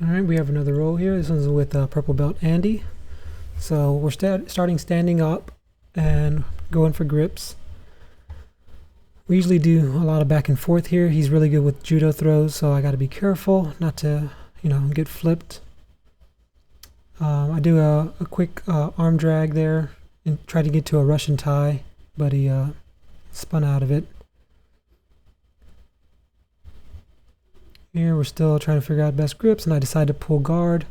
Alright, we have another roll here. This one's with Purple Belt Andy. So we're starting standing up and going for grips. We usually do a lot of back and forth here. He's really good with judo throws, so I got to be careful not to, get flipped. I do a quick arm drag there and try to get to a Russian tie, but he spun out of it. Here we're still trying to figure out best grips, and I decide to pull guard.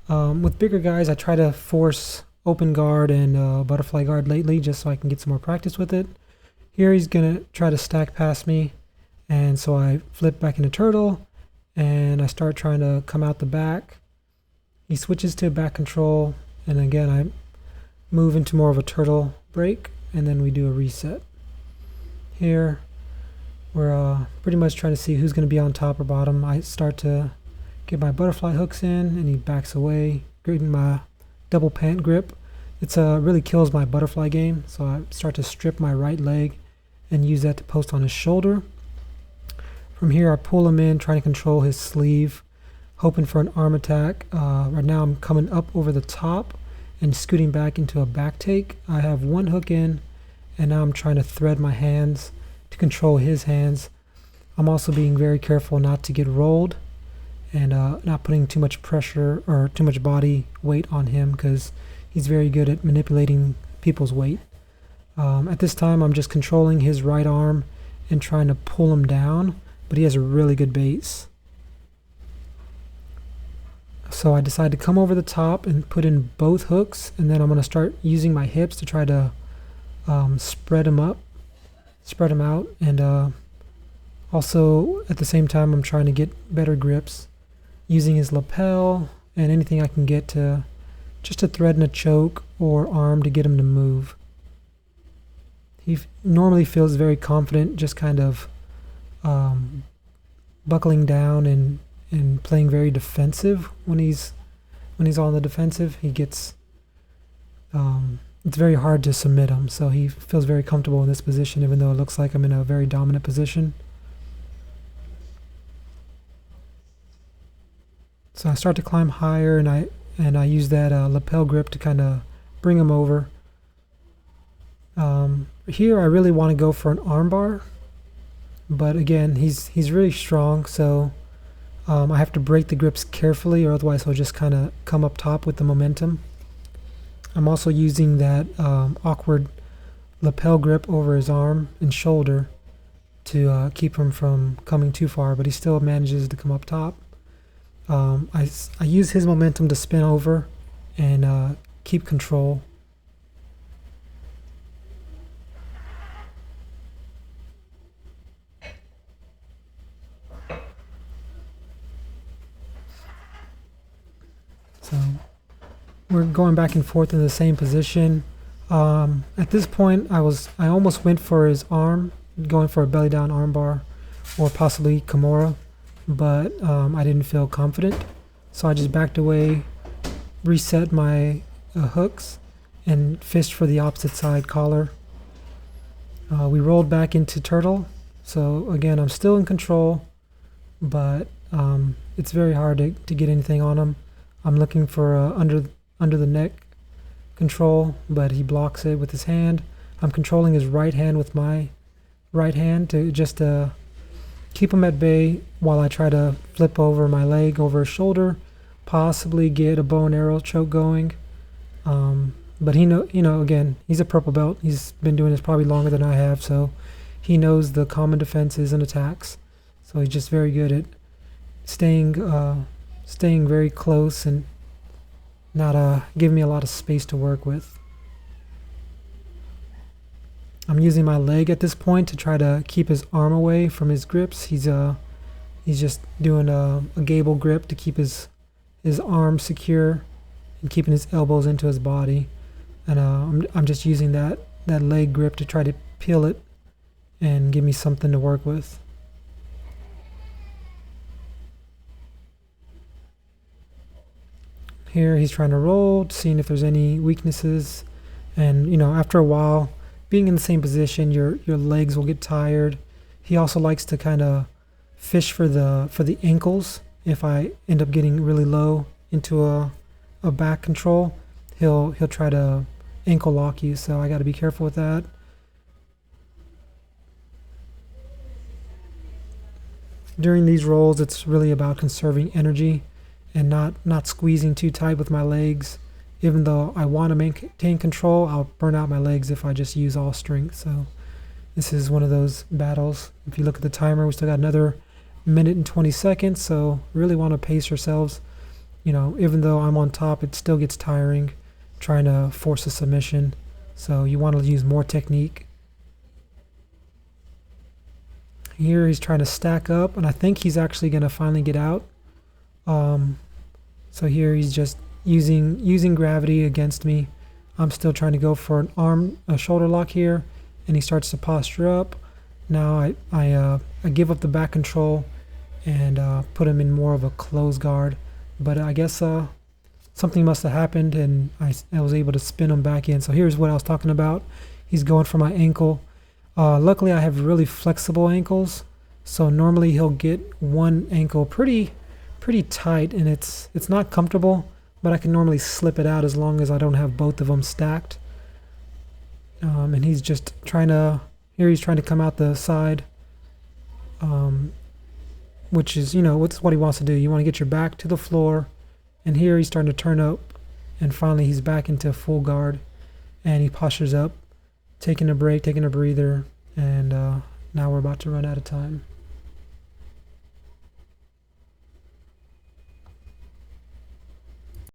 With bigger guys, I try to force open guard and butterfly guard lately just so I can get some more practice with it. Here he's going to try to stack past me, and so I flip back into turtle, and I start trying to come out the back. He switches to back control, and again I move into more of a turtle break, and then we do a reset. Here we're pretty much trying to see who's going to be on top or bottom. I start to get my butterfly hooks in, and he backs away, getting my double pant grip. It really kills my butterfly game, so I start to strip my right leg and use that to post on his shoulder. From here I pull him in, trying to control his sleeve, hoping for an arm attack. Right now I'm coming up over the top and scooting back into a back take. I have one hook in, and now I'm trying to thread my hands to control his hands. I'm also being very careful not to get rolled and not putting too much pressure or too much body weight on him, because he's very good at manipulating people's weight. At this time I'm just controlling his right arm and trying to pull him down, but he has a really good base. So I decide to come over the top and put in both hooks, and then I'm going to start using my hips to try to spread him out, and also at the same time I'm trying to get better grips using his lapel and anything I can get to just to thread in a choke or arm to get him to move. He normally feels very confident, just kind of buckling down and playing very defensive. When he's on the defensive, he gets it's very hard to submit him, so he feels very comfortable in this position, even though it looks like I'm in a very dominant position. So I start to climb higher, and I use that lapel grip to kind of bring him over. Here I really want to go for an armbar, but again he's really strong, so I have to break the grips carefully, or otherwise he'll just kind of come up top with the momentum. I'm also using that awkward lapel grip over his arm and shoulder to keep him from coming too far, but he still manages to come up top. I use his momentum to spin over and keep control. So we're going back and forth in the same position. At this point I almost went for his arm, going for a belly down armbar or possibly Kimura, but I didn't feel confident, so I just backed away, reset my hooks, and fished for the opposite side collar. We rolled back into turtle, so again I'm still in control, but it's very hard to get anything on him. I'm looking for under the neck control, but he blocks it with his hand. I'm controlling his right hand with my right hand to just keep him at bay while I try to flip over my leg over his shoulder, possibly get a bow and arrow choke going. But again, he's a purple belt. He's been doing this probably longer than I have, so he knows the common defenses and attacks. So he's just very good at staying very close and not giving me a lot of space to work with. I'm using my leg at this point to try to keep his arm away from his grips. He's just doing a gable grip to keep his arm secure and keeping his elbows into his body. And I'm just using that leg grip to try to peel it and give me something to work with. Here he's trying to roll, seeing if there's any weaknesses, and after a while, being in the same position, your legs will get tired. He also likes to kind of fish for the ankles if I end up getting really low into a back control, he'll try to ankle lock you, so I got to be careful with that. During these rolls, it's really about conserving energy and not squeezing too tight with my legs. Even though I want to maintain control, I'll burn out my legs if I just use all strength. So this is one of those battles. If you look at the timer, we still got another minute and 20 seconds, so really want to pace yourselves. You know, even though I'm on top, it still gets tiring trying to force a submission. So you want to use more technique. Here he's trying to stack up, and I think he's actually going to finally get out. So here he's just using gravity against me. I'm still trying to go for a shoulder lock here, and he starts to posture up. Now I give up the back control and put him in more of a closed guard. But I guess something must have happened, and I was able to spin him back in. So here's what I was talking about. He's going for my ankle. Luckily, I have really flexible ankles, so normally he'll get one ankle pretty tight, and it's not comfortable, but I can normally slip it out as long as I don't have both of them stacked. And he's just trying to come out the side, which is, what's what he wants to do. You want to get your back to the floor, and here he's starting to turn up, and finally he's back into full guard, and he postures up, taking a break, taking a breather, and now we're about to run out of time.